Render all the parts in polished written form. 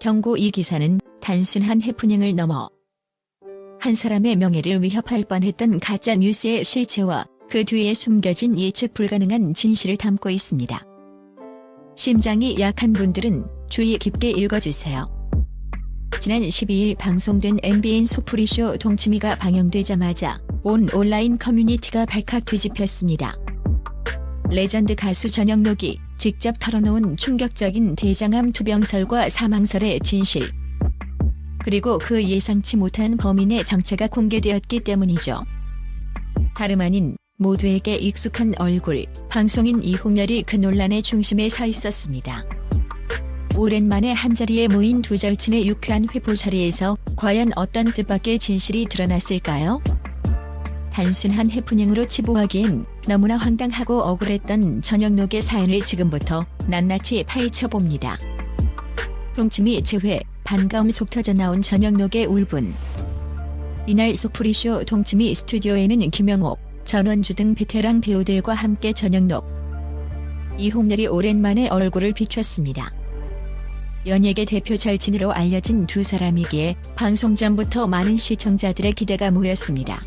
경고. 이 기사는 단순한 해프닝을 넘어 한 사람의 명예를 위협할 뻔했던 가짜 뉴스의 실체와 그 뒤에 숨겨진 예측 불가능한 진실을 담고 있습니다. 심장이 약한 분들은 주의 깊게 읽어주세요. 지난 12일 방송된 MBN 속풀이쇼 동치미가 방영되자마자 온 온라인 커뮤니티가 발칵 뒤집혔습니다. 레전드 가수 전영록이 직접 털어놓은 충격적인 대장암 투병설과 사망설의 진실, 그리고 그 예상치 못한 범인의 정체가 공개되었기 때문이죠. 다름 아닌 모두에게 익숙한 얼굴, 방송인 이홍렬이 그 논란의 중심에 서 있었습니다. 오랜만에 한자리에 모인 두 절친의 유쾌한 회포 자리에서 과연 어떤 뜻밖의 진실이 드러났을까요? 단순한 해프닝으로 치부하기엔 너무나 황당하고 억울했던 전영록의 사연을 지금부터 낱낱이 파헤쳐봅니다. 동치미 재회, 반가움 속 터져 나온 전영록의 울분. 이날 속풀이쇼 동치미 스튜디오에는 김영옥, 전원주 등 베테랑 배우들과 함께 전영록, 이홍렬이 오랜만에 얼굴을 비췄습니다. 연예계 대표 절친으로 알려진 두 사람이기에 방송 전부터 많은 시청자들의 기대가 모였습니다.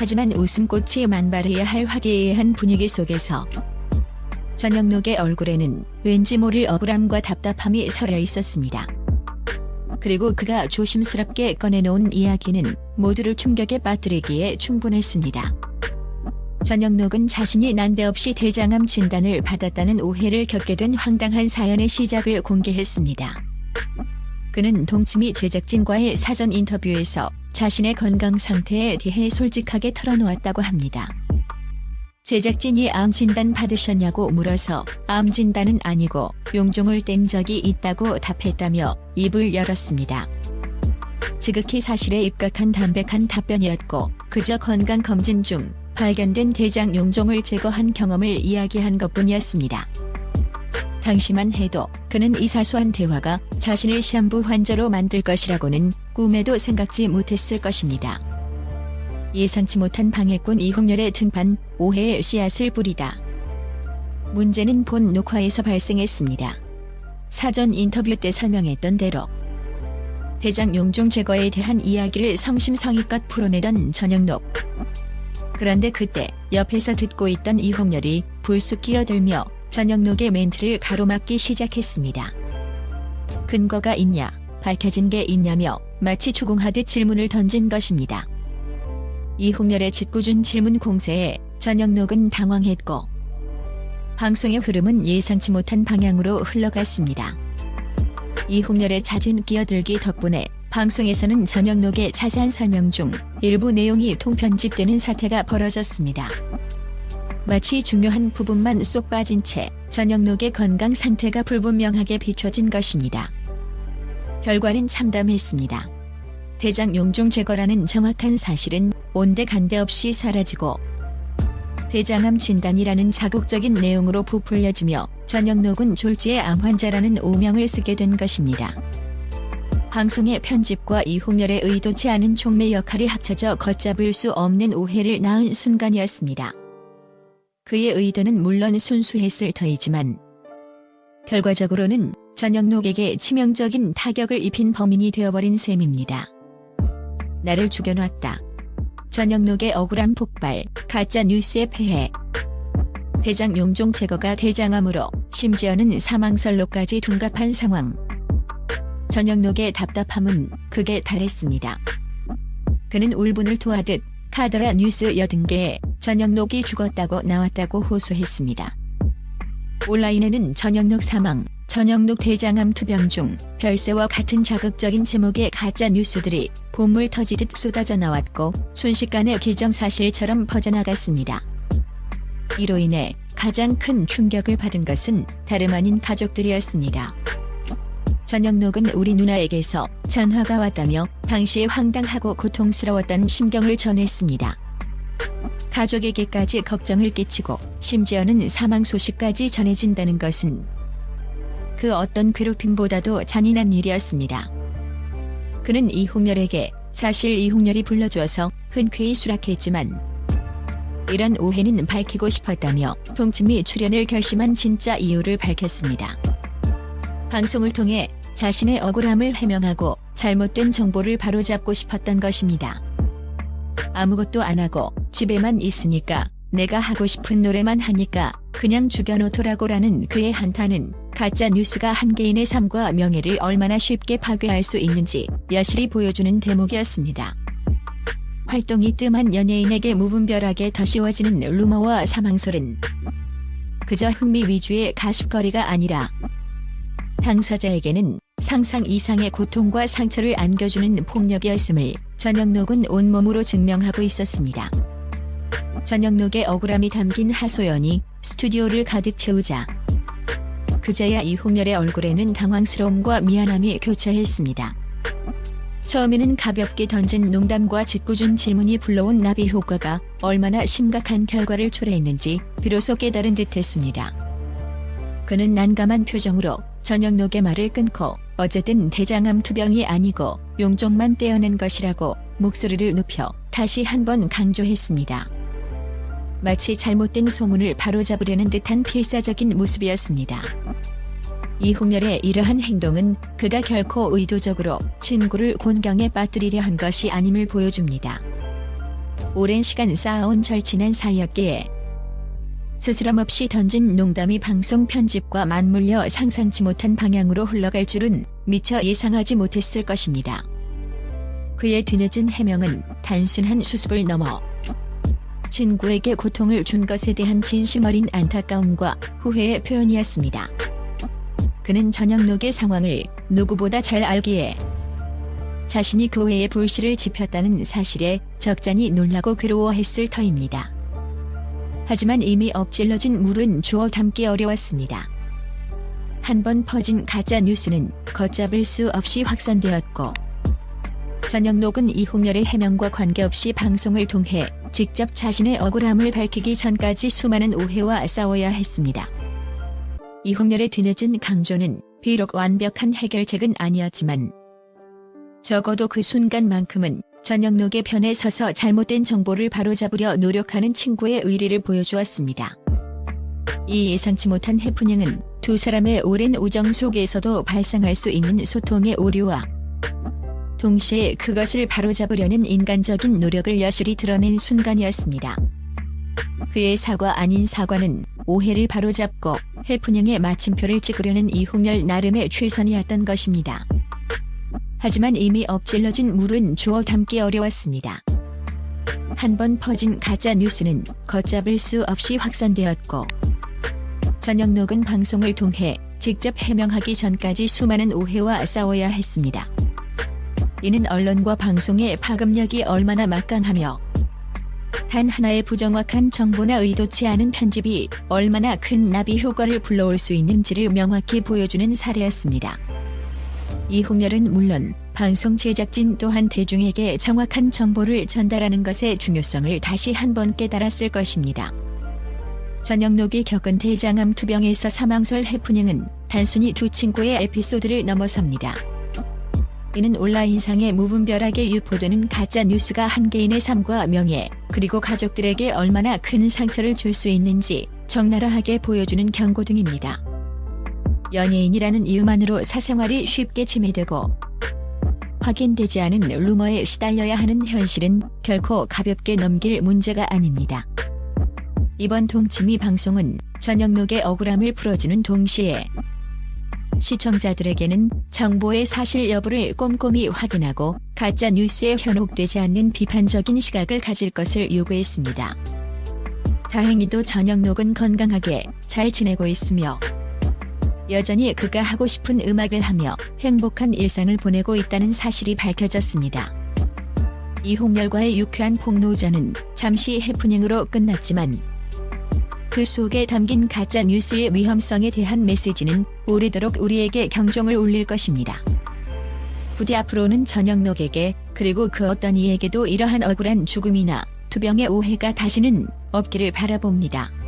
하지만 웃음꽃이 만발해야 할 화기애애한 분위기 속에서 전영록의 얼굴에는 왠지 모를 억울함과 답답함이 서려 있었습니다. 그리고 그가 조심스럽게 꺼내놓은 이야기는 모두를 충격에 빠뜨리기에 충분했습니다. 전영록은 자신이 난데없이 대장암 진단을 받았다는 오해를 겪게 된 황당한 사연의 시작을 공개했습니다. 그는 동치미 제작진과의 사전 인터뷰에서 자신의 건강 상태에 대해 솔직하게 털어놓았다고 합니다. 제작진이 암 진단 받으셨냐고 물어서 암 진단은 아니고 용종을 뗀 적이 있다고 답했다며 입을 열었습니다. 지극히 사실에 입각한 담백한 답변이었고 그저 건강검진 중 발견된 대장 용종을 제거한 경험을 이야기한 것뿐이었습니다. 당시만 해도 그는 이 사소한 대화가 자신을 시한부 환자로 만들 것이라고는 꿈에도 생각지 못했을 것입니다. 예상치 못한 방해꾼 이홍렬의 등판, 오해의 씨앗을 뿌리다. 문제는 본 녹화에서 발생했습니다. 사전 인터뷰 때 설명했던 대로 대장 용종 제거에 대한 이야기를 성심성의껏 풀어내던 전영록. 그런데 그때 옆에서 듣고 있던 이홍렬이 불쑥 끼어들며 전영록의 멘트를 가로막기 시작했습니다. 근거가 있냐, 밝혀진 게 있냐며 마치 추궁하듯 질문을 던진 것입니다. 이홍렬의 짓궂은 질문 공세에 전영록은 당황했고 방송의 흐름은 예상치 못한 방향으로 흘러갔습니다. 이홍렬의 잦은 끼어들기 덕분에 방송에서는 전영록의 자세한 설명 중 일부 내용이 통편집되는 사태가 벌어졌습니다. 마치 중요한 부분만 쏙 빠진 채 전영록의 건강 상태가 불분명하게 비춰진 것입니다. 결과는 참담했습니다. 대장 용종 제거라는 정확한 사실은 온데간데 없이 사라지고 대장암 진단이라는 자극적인 내용으로 부풀려지며 전영록은 졸지의 암 환자라는 오명을 쓰게 된 것입니다. 방송의 편집과 이홍렬의 의도치 않은 촉매 역할이 합쳐져 걷잡을 수 없는 오해를 낳은 순간이었습니다. 그의 의도는 물론 순수했을 터이지만 결과적으로는 전영록에게 치명적인 타격을 입힌 범인이 되어버린 셈입니다. 나를 죽여놨다. 전영록의 억울한 폭발, 가짜 뉴스의 폐해. 대장 용종 제거가 대장암으로 심지어는 사망설로까지 둔갑한 상황. 전영록의 답답함은 극에 달했습니다. 그는 울분을 토하듯 카더라 뉴스 80개에 전영록이 죽었다고 나왔다고 호소했습니다. 온라인에는 전영록 사망, 전영록 대장암 투병 중 별세와 같은 자극적인 제목의 가짜 뉴스들이 봇물 터지듯 쏟아져 나왔고 순식간에 기정사실처럼 퍼져나갔습니다. 이로 인해 가장 큰 충격을 받은 것은 다름 아닌 가족들이었습니다. 전영록은 우리 누나에게서 전화가 왔다며 당시에 황당하고 고통스러웠던 심경을 전했습니다. 가족에게까지 걱정을 끼치고 심지어는 사망 소식까지 전해진다는 것은 그 어떤 괴롭힘보다도 잔인한 일이었습니다. 그는 이홍렬에게 사실 이홍렬이 불러줘서 흔쾌히 수락했지만 이런 오해는 밝히고 싶었다며 동치미 출연을 결심한 진짜 이유를 밝혔습니다. 방송을 통해 자신의 억울함을 해명하고 잘못된 정보를 바로잡고 싶었던 것입니다. 아무것도 안 하고 집에만 있으니까 내가 하고 싶은 노래만 하니까 그냥 죽여놓더라고라는 그의 한탄은 가짜 뉴스가 한 개인의 삶과 명예를 얼마나 쉽게 파괴할 수 있는지 여실히 보여주는 대목이었습니다. 활동이 뜸한 연예인에게 무분별하게 더 씌워지는 루머와 사망설은 그저 흥미 위주의 가십거리가 아니라 당사자에게는 상상 이상의 고통과 상처를 안겨주는 폭력이었음을 전영록은 온몸으로 증명하고 있었습니다. 전영록의 억울함이 담긴 하소연이 스튜디오를 가득 채우자 그제야 이홍렬의 얼굴에는 당황스러움과 미안함이 교차했습니다. 처음에는 가볍게 던진 농담과 짓궂은 질문이 불러온 나비 효과가 얼마나 심각한 결과를 초래했는지 비로소 깨달은 듯했습니다. 그는 난감한 표정으로 전영록의 말을 끊고 어쨌든 대장암 투병이 아니고 용종만 떼어낸 것이라고 목소리를 높여 다시 한번 강조했습니다. 마치 잘못된 소문을 바로잡으려는 듯한 필사적인 모습이었습니다. 이홍렬의 이러한 행동은 그가 결코 의도적으로 친구를 곤경에 빠뜨리려 한 것이 아님을 보여줍니다. 오랜 시간 쌓아온 절친한 사이였기에 스스럼 없이 던진 농담이 방송 편집과 맞물려 상상치 못한 방향으로 흘러갈 줄은 미처 예상하지 못했을 것입니다. 그의 뒤늦은 해명은 단순한 수습을 넘어 친구에게 고통을 준 것에 대한 진심 어린 안타까움과 후회의 표현이었습니다. 그는 전영록의 상황을 누구보다 잘 알기에 자신이 교회에 불씨를 지폈다는 사실에 적잖이 놀라고 괴로워했을 터입니다. 하지만 이미 엎질러진 물은 주워 담기 어려웠습니다. 한번 퍼진 가짜 뉴스는 걷잡을 수 없이 확산되었고 전영록은 이홍렬의 해명과 관계없이 방송을 통해 직접 자신의 억울함을 밝히기 전까지 수많은 오해와 싸워야 했습니다. 이홍렬의 뒤늦은 강조는 비록 완벽한 해결책은 아니었지만 적어도 그 순간만큼은 전영록의 편에 서서 잘못된 정보를 바로잡으려 노력하는 친구의 의리를 보여주었습니다. 이 예상치 못한 해프닝은 두 사람의 오랜 우정 속에서도 발생할 수 있는 소통의 오류와 동시에 그것을 바로잡으려는 인간적인 노력을 여실히 드러낸 순간이었습니다. 그의 사과 아닌 사과는 오해를 바로잡고 해프닝의 마침표를 찍으려는 이홍렬 나름의 최선이었던 것입니다. 하지만 이미 엎질러진 물은 주워 담기 어려웠습니다. 한번 퍼진 가짜 뉴스는 걷잡을 수 없이 확산되었고 전영록은 방송을 통해 직접 해명하기 전까지 수많은 오해와 싸워야 했습니다. 이는 언론과 방송의 파급력이 얼마나 막강하며 단 하나의 부정확한 정보나 의도치 않은 편집이 얼마나 큰 나비 효과를 불러올 수 있는지를 명확히 보여주는 사례였습니다. 이홍렬은 물론 방송 제작진 또한 대중에게 정확한 정보를 전달하는 것의 중요성을 다시 한번 깨달았을 것입니다. 전영록이 겪은 대장암 투병에서 사망설 해프닝은 단순히 두 친구의 에피소드를 넘어섭니다. 이는 온라인상에 무분별하게 유포되는 가짜 뉴스가 한 개인의 삶과 명예, 그리고 가족들에게 얼마나 큰 상처를 줄 수 있는지 적나라하게 보여주는 경고등입니다. 연예인이라는 이유만으로 사생활이 쉽게 침해되고 확인되지 않은 루머에 시달려야 하는 현실은 결코 가볍게 넘길 문제가 아닙니다. 이번 동치미 방송은 전영록의 억울함을 풀어주는 동시에 시청자들에게는 정보의 사실 여부를 꼼꼼히 확인하고 가짜 뉴스에 현혹되지 않는 비판적인 시각을 가질 것을 요구했습니다. 다행히도 전영록은 건강하게 잘 지내고 있으며 여전히 그가 하고 싶은 음악을 하며 행복한 일상을 보내고 있다는 사실이 밝혀졌습니다. 이홍렬과의 유쾌한 폭로전은 잠시 해프닝으로 끝났지만 그 속에 담긴 가짜 뉴스의 위험성에 대한 메시지는 오래도록 우리에게 경종을 울릴 것입니다. 부디 앞으로는 전영록에게 그리고 그 어떤 이에게도 이러한 억울한 죽음이나 투병의 오해가 다시는 없기를 바라봅니다.